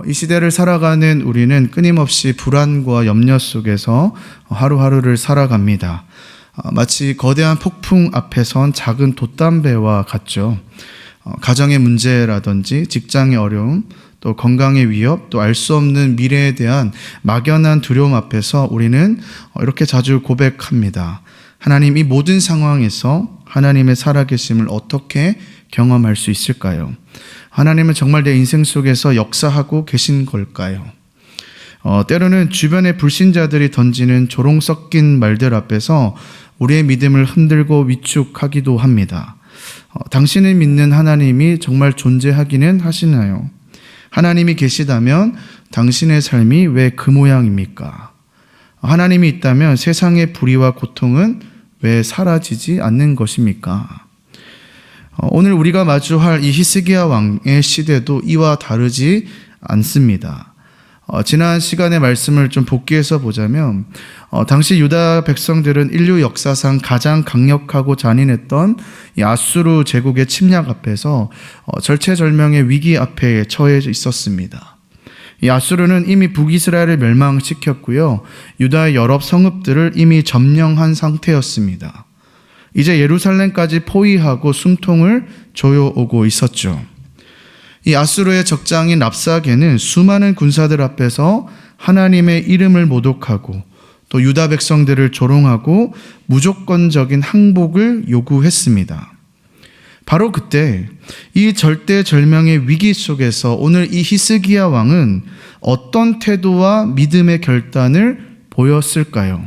이 시대를 살아가는 우리는 끊임없이 불안과 염려 속에서 하루하루를 살아갑니다. 마치 거대한 폭풍 앞에 선 작은 돛담배와 같죠. 가정의 문제라든지 직장의 어려움, 또 건강의 위협, 또 알 수 없는 미래에 대한 막연한 두려움 앞에서 우리는 이렇게 자주 고백합니다. 하나님, 이 모든 상황에서 하나님의 살아계심을 어떻게 경험할 수 있을까요? 하나님은 정말 내 인생 속에서 역사하고 계신 걸까요? 때로는 주변의 불신자들이 던지는 조롱 섞인 말들 앞에서 우리의 믿음을 흔들고 위축하기도 합니다. 당신을 믿는 하나님이 정말 존재하기는 하시나요? 하나님이 계시다면 당신의 삶이 왜 그 모양입니까? 하나님이 있다면 세상의 불의와 고통은 왜 사라지지 않는 것입니까? 오늘 우리가 마주할 이 히스기야 왕의 시대도 이와 다르지 않습니다. 지난 시간의 말씀을 좀 복기해서 보자면 당시 유다 백성들은 인류 역사상 가장 강력하고 잔인했던 이 아수르 제국의 침략 앞에서 절체절명의 위기 앞에 처해 있었습니다. 이 아수르는 이미 북이스라엘을 멸망시켰고요, 유다의 여러 성읍들을 이미 점령한 상태였습니다. 이제 예루살렘까지 포위하고 숨통을 조여오고 있었죠. 이 아수르의 적장인 랍사게는 수많은 군사들 앞에서 하나님의 이름을 모독하고 또 유다 백성들을 조롱하고 무조건적인 항복을 요구했습니다. 바로 그때 이 절대절명의 위기 속에서 오늘 이 히스기야 왕은 어떤 태도와 믿음의 결단을 보였을까요?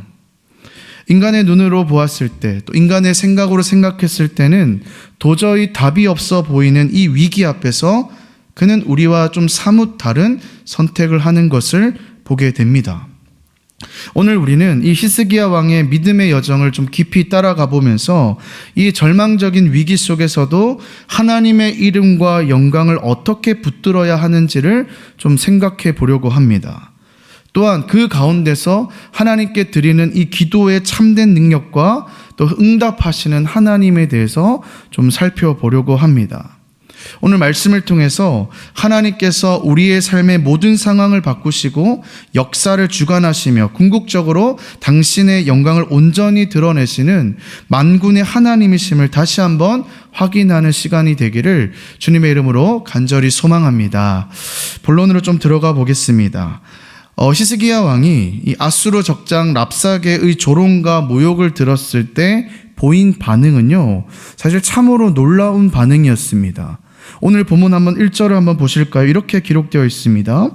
인간의 눈으로 보았을 때, 또 인간의 생각으로 생각했을 때는 도저히 답이 없어 보이는 이 위기 앞에서 그는 우리와 좀 사뭇 다른 선택을 하는 것을 보게 됩니다. 오늘 우리는 이 히스기야 왕의 믿음의 여정을 좀 깊이 따라가 보면서 이 절망적인 위기 속에서도 하나님의 이름과 영광을 어떻게 붙들어야 하는지를 좀 생각해 보려고 합니다. 또한 그 가운데서 하나님께 드리는 이 기도의 참된 능력과 또 응답하시는 하나님에 대해서 좀 살펴보려고 합니다. 오늘 말씀을 통해서 하나님께서 우리의 삶의 모든 상황을 바꾸시고 역사를 주관하시며 궁극적으로 당신의 영광을 온전히 드러내시는 만군의 하나님이심을 다시 한번 확인하는 시간이 되기를 주님의 이름으로 간절히 소망합니다. 본론으로 좀 들어가 보겠습니다. 히스기야 왕이 이 아수르 적장 랍사게의 조롱과 모욕을 들었을 때 보인 반응은요, 사실 참으로 놀라운 반응이었습니다. 오늘 본문 한번 1절을 한번 보실까요? 이렇게 기록되어 있습니다.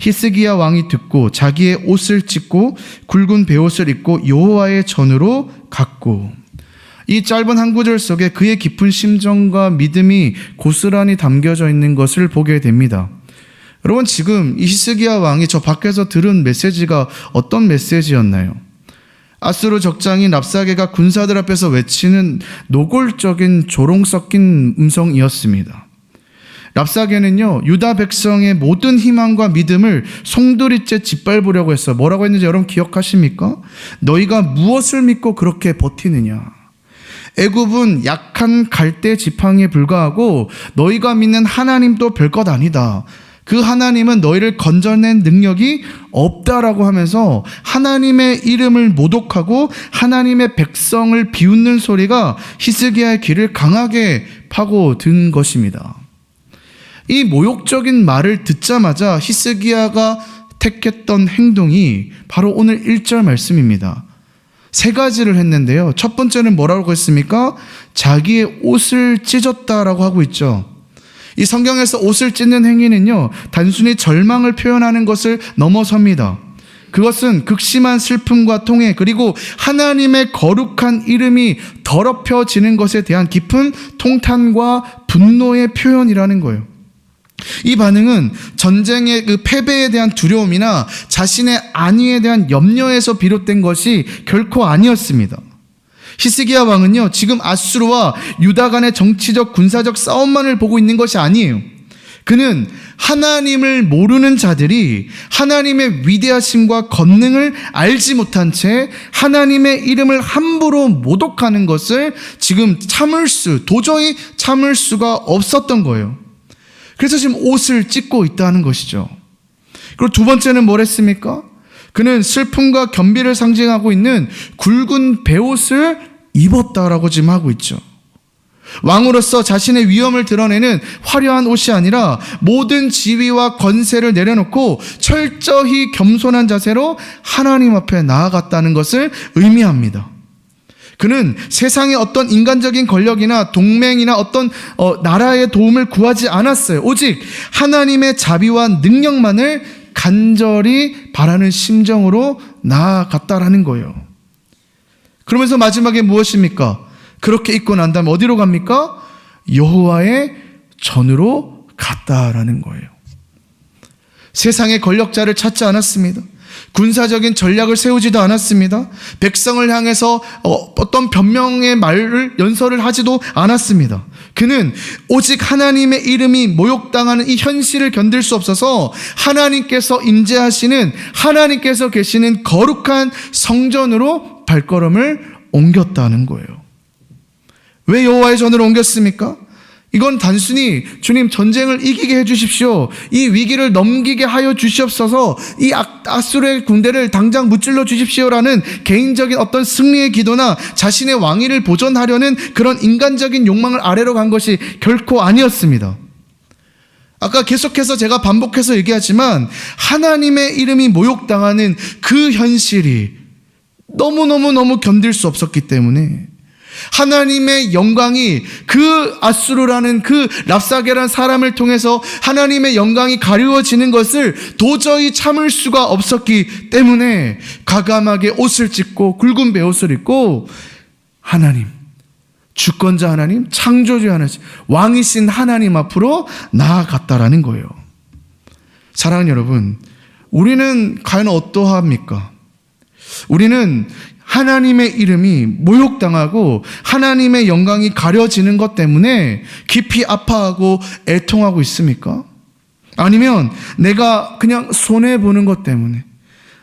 히스기야 왕이 듣고 자기의 옷을 찢고 굵은 베옷을 입고 여호와의 전으로 갔고. 이 짧은 한 구절 속에 그의 깊은 심정과 믿음이 고스란히 담겨져 있는 것을 보게 됩니다. 여러분, 지금 이 히스기야 왕이 저 밖에서 들은 메시지가 어떤 메시지였나요? 아수르 적장인 랍사게가 군사들 앞에서 외치는 노골적인 조롱 섞인 음성이었습니다. 랍사게는요, 유다 백성의 모든 희망과 믿음을 송두리째 짓밟으려고 했어. 뭐라고 했는지 여러분 기억하십니까? 너희가 무엇을 믿고 그렇게 버티느냐? 애굽은 약한 갈대 지팡이에 불과하고 너희가 믿는 하나님도 별것 아니다. 그 하나님은 너희를 건져낸 능력이 없다라고 하면서 하나님의 이름을 모독하고 하나님의 백성을 비웃는 소리가 히스기야의 귀를 강하게 파고든 것입니다. 이 모욕적인 말을 듣자마자 히스기야가 택했던 행동이 바로 오늘 1절 말씀입니다. 세 가지를 했는데요. 첫 번째는 뭐라고 했습니까? 자기의 옷을 찢었다라고 하고 있죠. 이 성경에서 옷을 찢는 행위는요, 단순히 절망을 표현하는 것을 넘어섭니다. 그것은 극심한 슬픔과 통해, 그리고 하나님의 거룩한 이름이 더럽혀지는 것에 대한 깊은 통탄과 분노의 표현이라는 거예요. 이 반응은 전쟁의 그 패배에 대한 두려움이나 자신의 안위에 대한 염려에서 비롯된 것이 결코 아니었습니다. 히스기야 왕은요, 지금 아수르와 유다 간의 정치적 군사적 싸움만을 보고 있는 것이 아니에요. 그는 하나님을 모르는 자들이 하나님의 위대하심과 권능을 알지 못한 채 하나님의 이름을 함부로 모독하는 것을 지금 도저히 참을 수가 없었던 거예요. 그래서 지금 옷을 찢고 있다는 것이죠. 그리고 두 번째는 뭘 했습니까? 그는 슬픔과 겸비를 상징하고 있는 굵은 베옷을 입었다라고 지금 하고 있죠. 왕으로서 자신의 위엄을 드러내는 화려한 옷이 아니라 모든 지위와 권세를 내려놓고 철저히 겸손한 자세로 하나님 앞에 나아갔다는 것을 의미합니다. 그는 세상의 어떤 인간적인 권력이나 동맹이나 어떤 나라의 도움을 구하지 않았어요. 오직 하나님의 자비와 능력만을 간절히 바라는 심정으로 나아갔다라는 거예요. 그러면서 마지막에 무엇입니까? 그렇게 입고 난 다음에 어디로 갑니까? 여호와의 전으로 갔다라는 거예요. 세상의 권력자를 찾지 않았습니다. 군사적인 전략을 세우지도 않았습니다. 백성을 향해서 어떤 변명의 말을 연설을 하지도 않았습니다. 그는 오직 하나님의 이름이 모욕당하는 이 현실을 견딜 수 없어서 하나님께서 임재하시는, 하나님께서 계시는 거룩한 성전으로 발걸음을 옮겼다는 거예요. 왜 여호와의 전으로 옮겼습니까? 이건 단순히 주님 전쟁을 이기게 해주십시오, 이 위기를 넘기게 하여 주시옵소서, 이 아수르의 군대를 당장 무찔러 주십시오라는 개인적인 어떤 승리의 기도나 자신의 왕위를 보존하려는 그런 인간적인 욕망을 아래로 간 것이 결코 아니었습니다. 아까 계속해서 제가 반복해서 얘기하지만 하나님의 이름이 모욕당하는 그 현실이 너무너무 견딜 수 없었기 때문에 하나님의 영광이 그 아수르라는 그 랍사게라는 사람을 통해서 하나님의 영광이 가리워지는 것을 도저히 참을 수가 없었기 때문에 과감하게 옷을 찢고 굵은 베옷을 입고 하나님, 주권자 하나님, 창조주 하나님, 왕이신 하나님 앞으로 나아갔다라는 거예요. 사랑하는 여러분, 우리는 과연 어떠합니까? 우리는 하나님의 이름이 모욕당하고 하나님의 영광이 가려지는 것 때문에 깊이 아파하고 애통하고 있습니까? 아니면 내가 그냥 손해보는 것 때문에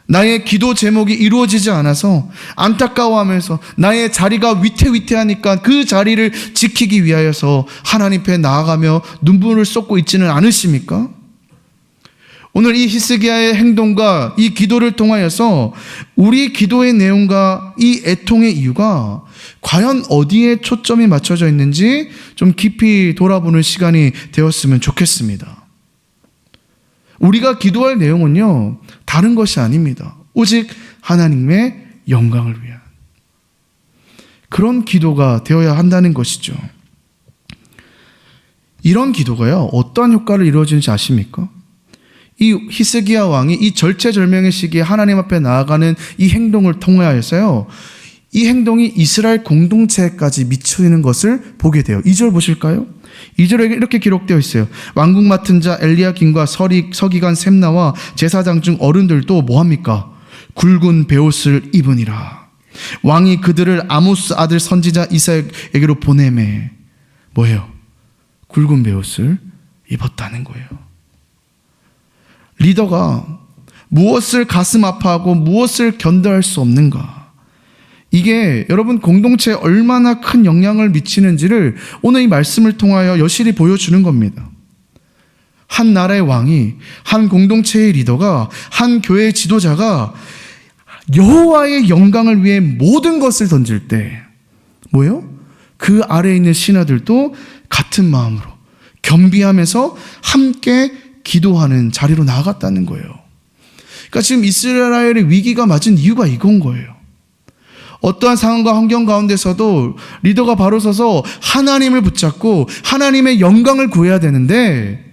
나의 기도 제목이 이루어지지 않아서 안타까워하면서 나의 자리가 위태위태하니까 그 자리를 지키기 위하여서 하나님 앞에 나아가며 눈물을 쏟고 있지는 않으십니까? 오늘 이 히스기야의 행동과 이 기도를 통하여서 우리 기도의 내용과 이 애통의 이유가 과연 어디에 초점이 맞춰져 있는지 좀 깊이 돌아보는 시간이 되었으면 좋겠습니다. 우리가 기도할 내용은요, 다른 것이 아닙니다. 오직 하나님의 영광을 위한 그런 기도가 되어야 한다는 것이죠. 이런 기도가요, 어떠한 효과를 이루어지는지 아십니까? 이 히스기야 왕이 이 절체절명의 시기에 하나님 앞에 나아가는 이 행동을 통하여서요, 이 행동이 이스라엘 공동체까지 미치는 것을 보게 돼요. 2절 보실까요? 2절에 이렇게 기록되어 있어요. 왕국 맡은 자 엘리야김과 서기관 셈나와 제사장 중 어른들도 뭐합니까? 굵은 베옷을 입으니라. 왕이 그들을 아모스 아들 선지자 이사야에게로 보내매 뭐예요? 굵은 베옷을 입었다는 거예요. 리더가 무엇을 가슴 아파하고 무엇을 견뎌할 수 없는가, 이게 여러분 공동체에 얼마나 큰 영향을 미치는지를 오늘 이 말씀을 통하여 여실히 보여주는 겁니다. 한 나라의 왕이, 한 공동체의 리더가, 한 교회의 지도자가 여호와의 영광을 위해 모든 것을 던질 때 뭐예요? 그 아래에 있는 신하들도 같은 마음으로 겸비하면서 함께 기도하는 자리로 나아갔다는 거예요. 그러니까 지금 이스라엘의 위기가 맞은 이유가 이건 거예요. 어떠한 상황과 환경 가운데서도 리더가 바로 서서 하나님을 붙잡고 하나님의 영광을 구해야 되는데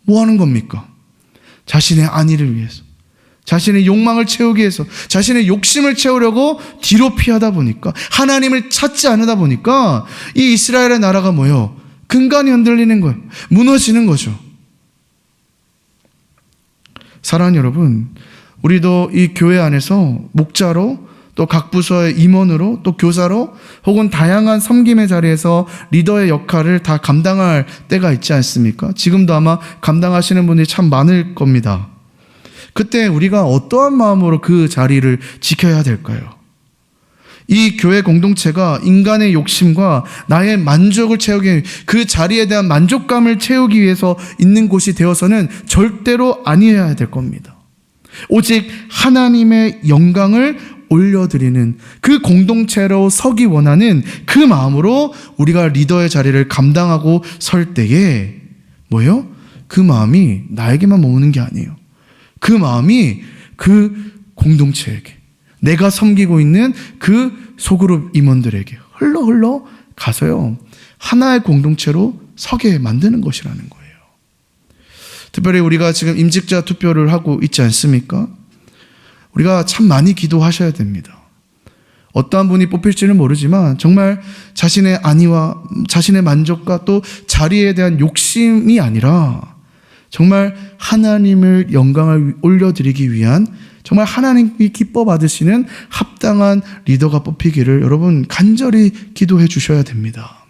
뭐 하는 겁니까? 자신의 안위를 위해서, 자신의 욕망을 채우기 위해서, 자신의 욕심을 채우려고 뒤로 피하다 보니까, 하나님을 찾지 않으다 보니까 이 이스라엘의 나라가 뭐예요? 근간이 흔들리는 거예요. 무너지는 거죠. 사랑하는 여러분, 우리도 이 교회 안에서 목자로, 또 각 부서의 임원으로, 또 교사로, 혹은 다양한 섬김의 자리에서 리더의 역할을 다 감당할 때가 있지 않습니까? 지금도 아마 감당하시는 분들이 참 많을 겁니다. 그때 우리가 어떠한 마음으로 그 자리를 지켜야 될까요? 이 교회 공동체가 인간의 욕심과 나의 만족을 채우기, 그 자리에 대한 만족감을 채우기 위해서 있는 곳이 되어서는 절대로 아니어야 될 겁니다. 오직 하나님의 영광을 올려드리는 그 공동체로 서기 원하는 그 마음으로 우리가 리더의 자리를 감당하고 설 때에 뭐예요? 그 마음이 나에게만 머무는 게 아니에요. 그 마음이 그 공동체에게, 내가 섬기고 있는 그 소그룹 임원들에게 흘러 가서요, 하나의 공동체로 서게 만드는 것이라는 거예요. 특별히 우리가 지금 임직자 투표를 하고 있지 않습니까? 우리가 참 많이 기도하셔야 됩니다. 어떠한 분이 뽑힐지는 모르지만 정말 자신의 안위와 자신의 만족과 또 자리에 대한 욕심이 아니라 정말 하나님을 영광을 올려드리기 위한, 정말 하나님이 기뻐 받으시는 합당한 리더가 뽑히기를 여러분 간절히 기도해 주셔야 됩니다.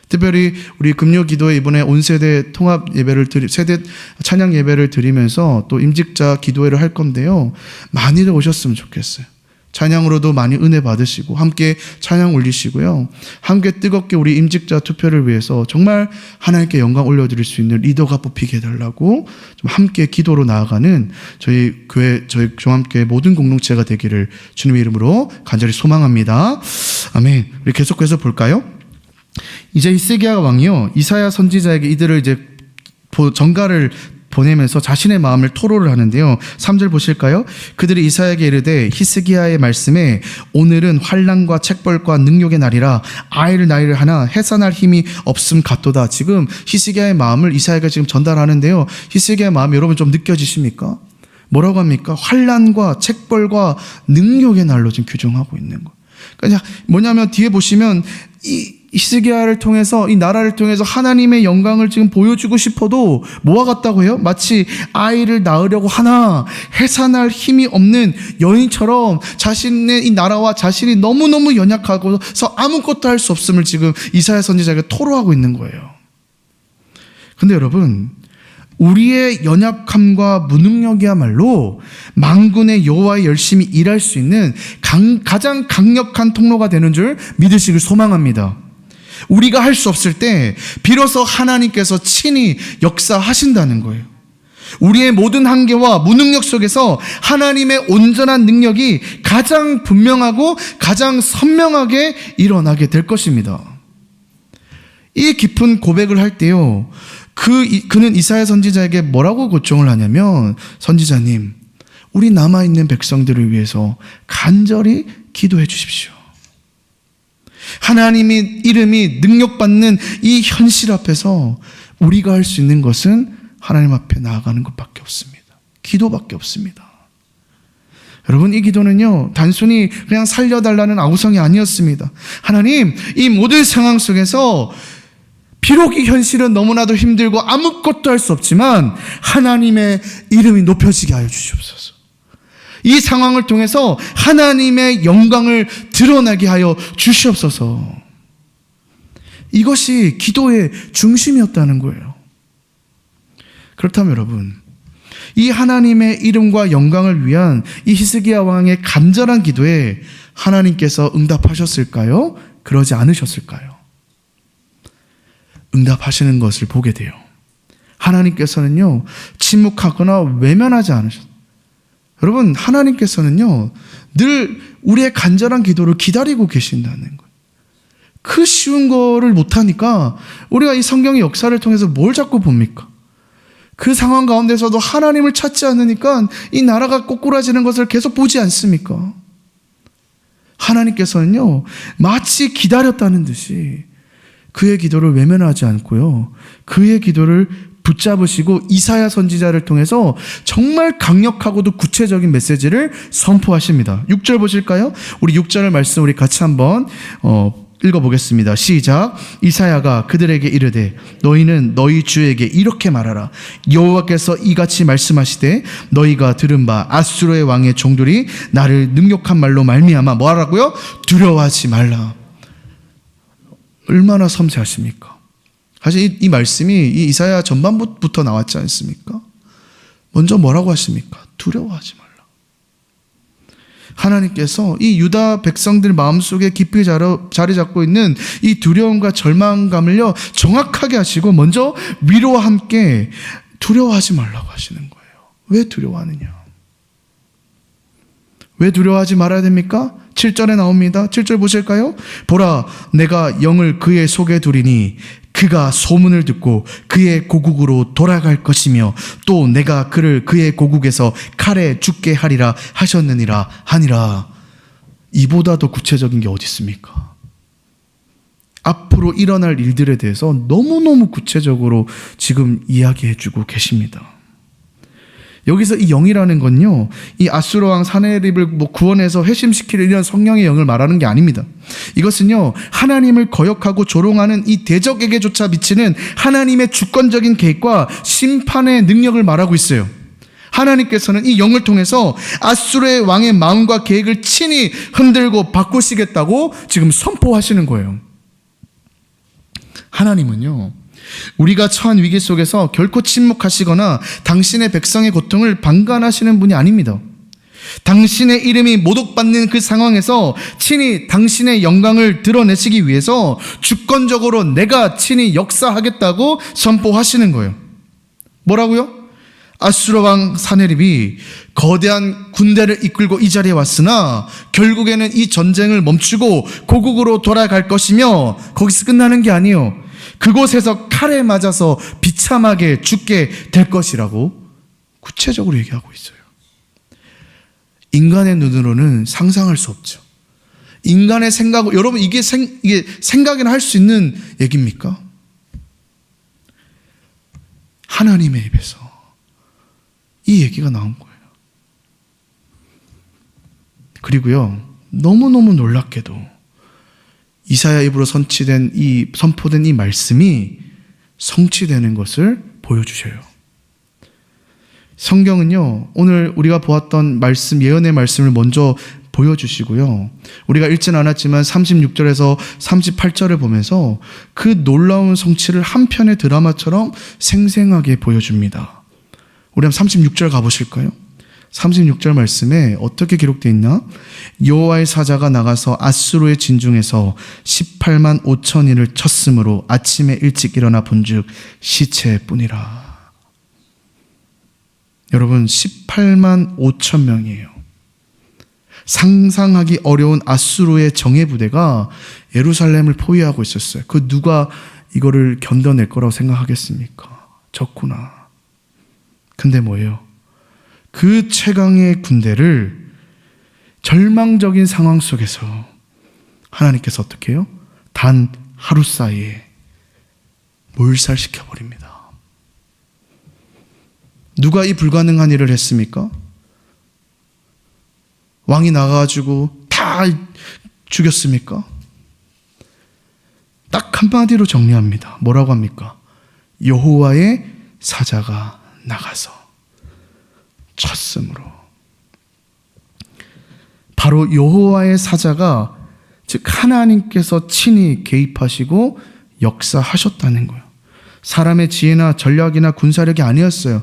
특별히 우리 금요기도에 이번에 온세대 통합 예배를 세대 찬양 예배를 드리면서 또 임직자 기도회를 할 건데요, 많이들 오셨으면 좋겠어요. 찬양으로도 많이 은혜 받으시고 함께 찬양 올리시고요, 함께 뜨겁게 우리 임직자 투표를 위해서 정말 하나님께 영광 올려드릴 수 있는 리더가 뽑히게 해달라고 좀 함께 기도로 나아가는 저희 교회, 저희 종합교회 모든 공동체가 되기를 주님의 이름으로 간절히 소망합니다. 아멘. 우리 계속해서 볼까요? 이제 히스기야 왕이요, 이사야 선지자에게 이들을 이제 전가를 보내면서 자신의 마음을 토로를 하는데요. 3절 보실까요? 그들이 이사야에게 이르되 히스기야의 말씀에 오늘은 환난과 책벌과 능욕의 날이라 아이를 나이를 하나 해산할 힘이 없음 같도다. 지금 히스기야의 마음을 이사야가 지금 전달하는데요, 히스기야의 마음이 여러분 좀 느껴지십니까? 뭐라고 합니까? 환난과 책벌과 능욕의 날로 지금 규정하고 있는 거예요. 그러니까 뭐냐면 뒤에 보시면 이 히스기야를 통해서, 이 나라를 통해서 하나님의 영광을 지금 보여주고 싶어도 뭐와 같다고 해요? 마치 아이를 낳으려고 하나 해산할 힘이 없는 여인처럼 자신의 이 나라와 자신이 너무너무 연약하고서 아무것도 할 수 없음을 지금 이사야 선지자에게 토로하고 있는 거예요. 근데 여러분, 우리의 연약함과 무능력이야말로 만군의 여호와의 열심히 일할 수 있는 가장 강력한 통로가 되는 줄 믿으시길 소망합니다. 우리가 할 수 없을 때 비로소 하나님께서 친히 역사하신다는 거예요. 우리의 모든 한계와 무능력 속에서 하나님의 온전한 능력이 가장 분명하고 가장 선명하게 일어나게 될 것입니다. 이 깊은 고백을 할 때요, 그는 이사야 선지자에게 뭐라고 고청을 하냐면, 선지자님, 우리 남아있는 백성들을 위해서 간절히 기도해 주십시오. 하나님의 이름이 능력받는 이 현실 앞에서 우리가 할 수 있는 것은 하나님 앞에 나아가는 것밖에 없습니다. 기도밖에 없습니다. 여러분, 이 기도는요, 단순히 그냥 살려달라는 아우성이 아니었습니다. 하나님, 이 모든 상황 속에서 비록 이 현실은 너무나도 힘들고 아무것도 할 수 없지만 하나님의 이름이 높여지게 하여 주시옵소서. 이 상황을 통해서 하나님의 영광을 드러나게 하여 주시옵소서. 이것이 기도의 중심이었다는 거예요. 그렇다면 여러분, 이 하나님의 이름과 영광을 위한 이 히스기야 왕의 간절한 기도에 하나님께서 응답하셨을까요? 그러지 않으셨을까요? 응답하시는 것을 보게 돼요. 하나님께서는요, 침묵하거나 외면하지 않으셨어요. 여러분, 하나님께서는요, 늘 우리의 간절한 기도를 기다리고 계신다는 거예요. 그 쉬운 거를 못하니까 우리가 이 성경의 역사를 통해서 뭘 자꾸 봅니까? 그 상황 가운데서도 하나님을 찾지 않으니까 이 나라가 꼬꾸라지는 것을 계속 보지 않습니까? 하나님께서는요, 마치 기다렸다는 듯이 그의 기도를 외면하지 않고요, 그의 기도를 붙잡으시고 이사야 선지자를 통해서 정말 강력하고도 구체적인 메시지를 선포하십니다. 6절 보실까요? 우리 6절의 말씀 우리 같이 한번 읽어보겠습니다. 시작. 이사야가 그들에게 이르되 너희는 너희 주에게 이렇게 말하라. 여호와께서 이같이 말씀하시되 너희가 들은 바 아수르의 왕의 종들이 나를 능욕한 말로 말미암아 뭐하라고요? 두려워하지 말라. 얼마나 섬세하십니까? 사실 이 말씀이 이 이사야 전반부터 나왔지 않습니까? 먼저 뭐라고 하십니까? 두려워하지 말라. 하나님께서 이 유다 백성들 마음속에 깊이 자리 잡고 있는 이 두려움과 절망감을요 정확하게 하시고 먼저 위로와 함께 두려워하지 말라고 하시는 거예요. 왜 두려워하느냐? 왜 두려워하지 말아야 됩니까? 7절에 나옵니다. 7절 보실까요? 보라, 내가 영을 그의 속에 두리니 그가 소문을 듣고 그의 고국으로 돌아갈 것이며 또 내가 그를 그의 고국에서 칼에 죽게 하리라 하셨느니라 하니라. 이보다 더 구체적인 게 어디 있습니까? 앞으로 일어날 일들에 대해서 너무너무 구체적으로 지금 이야기해 주고 계십니다. 여기서 이 영이라는 건요, 이 아수르 왕 사네립을 구원해서 회심시키는 이런 성령의 영을 말하는 게 아닙니다. 이것은요, 하나님을 거역하고 조롱하는 이 대적에게조차 미치는 하나님의 주권적인 계획과 심판의 능력을 말하고 있어요. 하나님께서는 이 영을 통해서 아수르의 왕의 마음과 계획을 친히 흔들고 바꾸시겠다고 지금 선포하시는 거예요. 하나님은요, 우리가 처한 위기 속에서 결코 침묵하시거나 당신의 백성의 고통을 방관하시는 분이 아닙니다. 당신의 이름이 모독받는 그 상황에서 친히 당신의 영광을 드러내시기 위해서 주권적으로 내가 친히 역사하겠다고 선포하시는 거예요. 뭐라고요? 아수르 왕 사네립이 거대한 군대를 이끌고 이 자리에 왔으나 결국에는 이 전쟁을 멈추고 고국으로 돌아갈 것이며 거기서 끝나는 게 아니에요. 그곳에서 칼에 맞아서 비참하게 죽게 될 것이라고 구체적으로 얘기하고 있어요. 인간의 눈으로는 상상할 수 없죠. 인간의 생각, 여러분 이게 생각이나 할 수 있는 얘기입니까? 하나님의 입에서 이 얘기가 나온 거예요. 그리고요, 너무너무 놀랍게도 이사야 입으로 선포된 이 말씀이 성취되는 것을 보여주셔요. 성경은요, 오늘 우리가 보았던 말씀, 예언의 말씀을 먼저 보여주시고요. 우리가 읽진 않았지만 36절에서 38절을 보면서 그 놀라운 성취를 한 편의 드라마처럼 생생하게 보여줍니다. 우리 한번 36절 가보실까요? 36절 말씀에 어떻게 기록되어 있나? 여호와의 사자가 나가서 아수르의 진중에서 18만 5천인을 쳤으므로 아침에 일찍 일어나 본즉 시체뿐이라. 여러분, 18만 5천 명이에요. 상상하기 어려운 아수르의 정예부대가 예루살렘을 포위하고 있었어요. 그 누가 이거를 견뎌낼 거라고 생각하겠습니까? 적구나. 근데 뭐예요? 그 최강의 군대를 절망적인 상황 속에서 하나님께서 어떻게 해요? 단 하루 사이에 몰살시켜버립니다. 누가 이 불가능한 일을 했습니까? 왕이 나가가지고 다 죽였습니까? 딱 한마디로 정리합니다. 뭐라고 합니까? 여호와의 사자가 나가서 쳤으므로. 바로 여호와의 사자가, 즉 하나님께서 친히 개입하시고 역사하셨다는 거예요. 사람의 지혜나 전략이나 군사력이 아니었어요.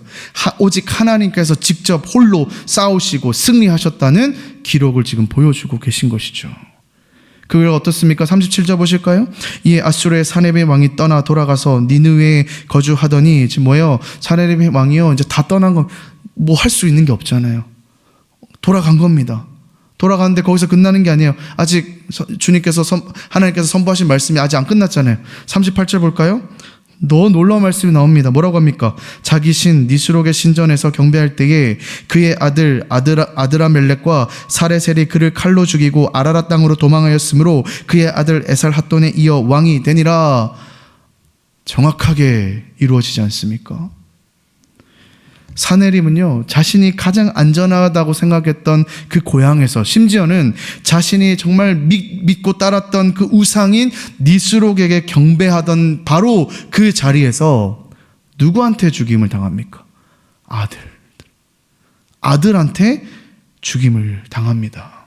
오직 하나님께서 직접 홀로 싸우시고 승리하셨다는 기록을 지금 보여주고 계신 것이죠. 그걸 어떻습니까? 37절 보실까요? 이에 아수르의 사네립 왕이 떠나 돌아가서 니느웨에 거주하더니, 지금 뭐예요? 사네립 왕이요, 이제 다 떠난 거, 뭐 할 수 있는 게 없잖아요. 돌아간 겁니다. 돌아가는데 거기서 끝나는 게 아니에요. 아직 하나님께서 선포하신 말씀이 아직 안 끝났잖아요. 38절 볼까요? 너 놀라운 말씀이 나옵니다. 뭐라고 합니까? 자기 신 니스록의 신전에서 경배할 때에 그의 아들 아드라멜렉과 사레셀이 그를 칼로 죽이고 아라라 땅으로 도망하였으므로 그의 아들 에살핫돈에 이어 왕이 되니라. 정확하게 이루어지지 않습니까? 사네립은요, 자신이 가장 안전하다고 생각했던 그 고향에서, 심지어는 자신이 정말 믿고 따랐던 그 우상인 니스록에게 경배하던 바로 그 자리에서 누구한테 죽임을 당합니까? 아들한테 죽임을 당합니다.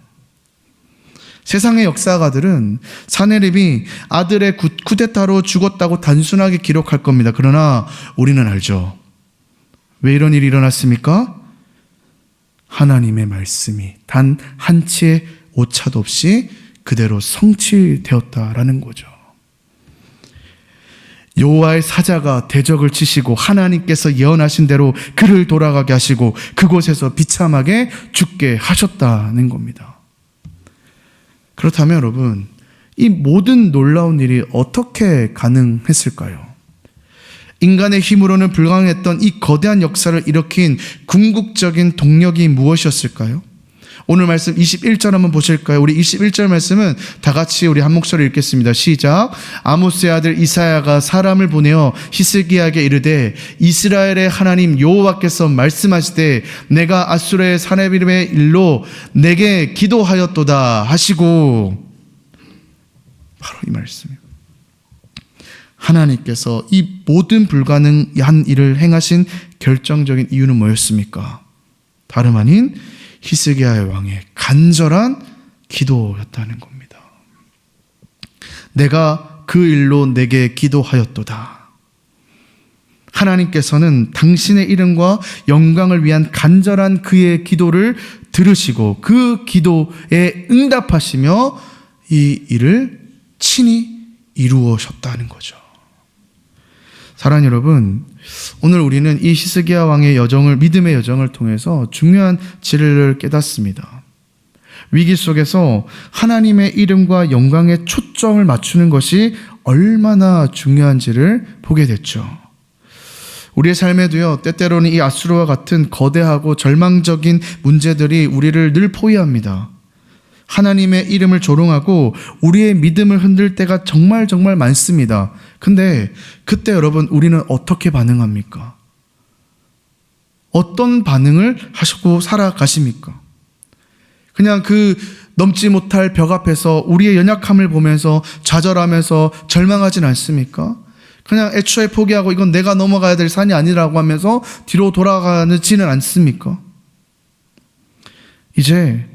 세상의 역사가들은 사네립이 아들의 쿠데타로 죽었다고 단순하게 기록할 겁니다. 그러나 우리는 알죠. 왜 이런 일이 일어났습니까? 하나님의 말씀이 단 한 치의 오차도 없이 그대로 성취되었다라는 거죠. 여호와의 사자가 대적을 치시고 하나님께서 예언하신 대로 그를 돌아가게 하시고 그곳에서 비참하게 죽게 하셨다는 겁니다. 그렇다면 여러분, 이 모든 놀라운 일이 어떻게 가능했을까요? 인간의 힘으로는 불가능했던 이 거대한 역사를 일으킨 궁극적인 동력이 무엇이었을까요? 오늘 말씀 21절 한번 보실까요? 우리 21절 말씀은 다 같이 우리 한 목소리 읽겠습니다. 시작. 아모스의 아들 이사야가 사람을 보내어 히스기야에게 이르되 이스라엘의 하나님 여호와께서 말씀하시되 내가 아수르의 사네비림의 일로 내게 기도하였도다 하시고, 바로 이 말씀이에요. 하나님께서 이 모든 불가능한 일을 행하신 결정적인 이유는 뭐였습니까? 다름 아닌 히스기야의 왕의 간절한 기도였다는 겁니다. 내가 그 일로 내게 기도하였도다. 하나님께서는 당신의 이름과 영광을 위한 간절한 그의 기도를 들으시고 그 기도에 응답하시며 이 일을 친히 이루어셨다는 거죠. 사랑하는 여러분, 오늘 우리는 이 히스기야 왕의 여정을, 믿음의 여정을 통해서 중요한 진리를 깨닫습니다. 위기 속에서 하나님의 이름과 영광에 초점을 맞추는 것이 얼마나 중요한지를 보게 됐죠. 우리의 삶에도요, 때때로는 이 아수르와 같은 거대하고 절망적인 문제들이 우리를 늘 포위합니다. 하나님의 이름을 조롱하고 우리의 믿음을 흔들 때가 정말 많습니다. 근데 그때 여러분, 우리는 어떻게 반응합니까? 어떤 반응을 하시고 살아가십니까? 그냥 그 넘지 못할 벽 앞에서 우리의 연약함을 보면서 좌절하면서 절망하진 않습니까? 그냥 애초에 포기하고 이건 내가 넘어가야 될 산이 아니라고 하면서 뒤로 돌아가지는 않습니까? 이제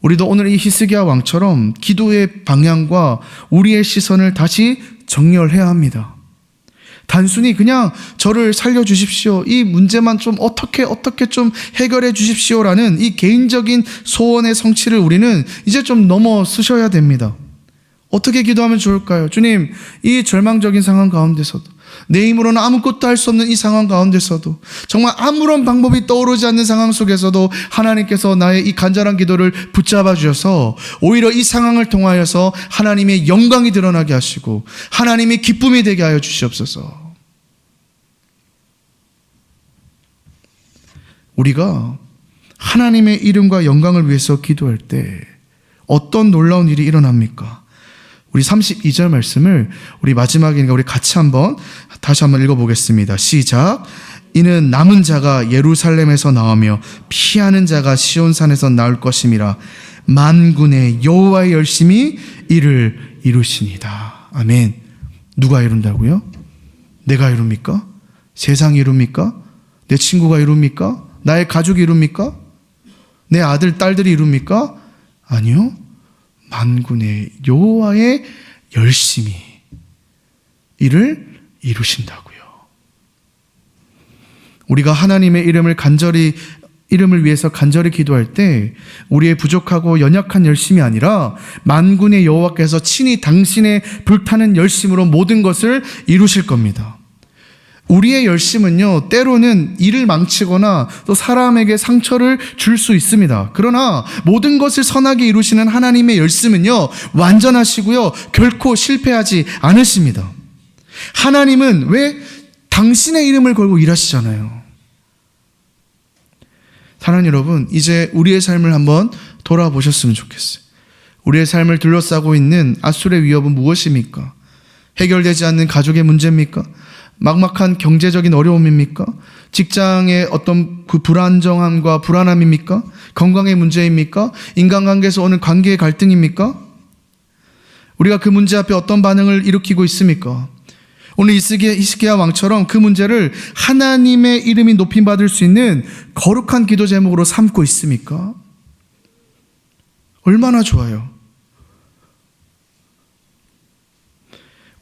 우리도 오늘 이 히스기야 왕처럼 기도의 방향과 우리의 시선을 다시 정렬해야 합니다. 단순히 그냥 저를 살려주십시오, 이 문제만 좀 어떻게 좀 해결해 주십시오라는 이 개인적인 소원의 성취를 우리는 이제 좀 넘어서셔야 됩니다. 어떻게 기도하면 좋을까요? 주님, 이 절망적인 상황 가운데서도, 내 힘으로는 아무것도 할 수 없는 이 상황 가운데서도, 정말 아무런 방법이 떠오르지 않는 상황 속에서도 하나님께서 나의 이 간절한 기도를 붙잡아 주셔서 오히려 이 상황을 통하여서 하나님의 영광이 드러나게 하시고 하나님의 기쁨이 되게 하여 주시옵소서. 우리가 하나님의 이름과 영광을 위해서 기도할 때 어떤 놀라운 일이 일어납니까? 우리 32절 말씀을 우리 마지막이니까 우리 같이 다시 한번 읽어보겠습니다. 시작. 이는 남은 자가 예루살렘에서 나오며 피하는 자가 시온산에서 나올 것임이라. 만군의 여호와의 열심히 이를 이루시니다. 아멘. 누가 이룬다고요? 내가 이룹니까? 세상이 이룹니까? 내 친구가 이룹니까? 나의 가족이 이룹니까? 내 아들, 딸들이 이룹니까? 아니요. 만군의 여호와의 열심히 이를 이루신다고요. 우리가 하나님의 이름을 위해서 간절히 기도할 때 우리의 부족하고 연약한 열심이 아니라 만군의 여호와께서 친히 당신의 불타는 열심으로 모든 것을 이루실 겁니다. 우리의 열심은요, 때로는 일을 망치거나 또 사람에게 상처를 줄 수 있습니다. 그러나 모든 것을 선하게 이루시는 하나님의 열심은요, 완전하시고요, 결코 실패하지 않으십니다. 하나님은 왜? 당신의 이름을 걸고 일하시잖아요. 사랑하는 여러분, 이제 우리의 삶을 한번 돌아보셨으면 좋겠어요. 우리의 삶을 둘러싸고 있는 아수르의 위협은 무엇입니까? 해결되지 않는 가족의 문제입니까? 막막한 경제적인 어려움입니까? 직장의 어떤 그 불안정함과 불안함입니까? 건강의 문제입니까? 인간관계에서 오는 관계의 갈등입니까? 우리가 그 문제 앞에 어떤 반응을 일으키고 있습니까? 오늘 히스기야 왕처럼 그 문제를 하나님의 이름이 높임받을 수 있는 거룩한 기도 제목으로 삼고 있습니까? 얼마나 좋아요.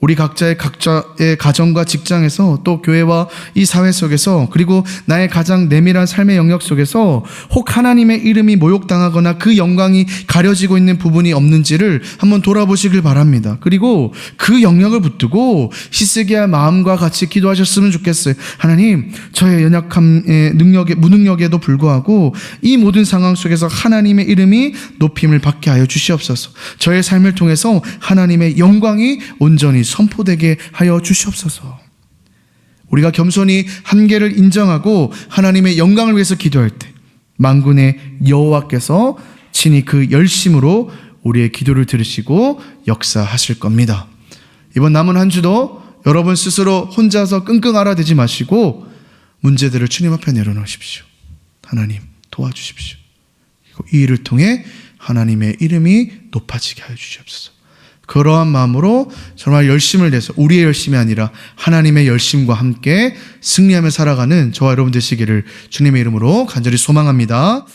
우리 각자의 가정과 직장에서 또 교회와 이 사회 속에서 그리고 나의 가장 내밀한 삶의 영역 속에서 혹 하나님의 이름이 모욕당하거나 그 영광이 가려지고 있는 부분이 없는지를 한번 돌아보시길 바랍니다. 그리고 그 영역을 붙들고 히스기야 마음과 같이 기도하셨으면 좋겠어요. 하나님, 저의 연약함의 무능력에도 불구하고 이 모든 상황 속에서 하나님의 이름이 높임을 받게 하여 주시옵소서. 저의 삶을 통해서 하나님의 영광이 온전히 선포되게 하여 주시옵소서. 우리가 겸손히 한계를 인정하고 하나님의 영광을 위해서 기도할 때 만군의 여호와께서 친히 그 열심으로 우리의 기도를 들으시고 역사하실 겁니다. 이번 남은 한 주도 여러분 스스로 혼자서 끙끙 앓아대지 마시고 문제들을 주님 앞에 내려놓으십시오. 하나님 도와주십시오. 그리고 이 일을 통해 하나님의 이름이 높아지게 하여 주시옵소서. 그러한 마음으로 정말 열심을 내서 우리의 열심이 아니라 하나님의 열심과 함께 승리하며 살아가는 저와 여러분 되시기를 주님의 이름으로 간절히 소망합니다.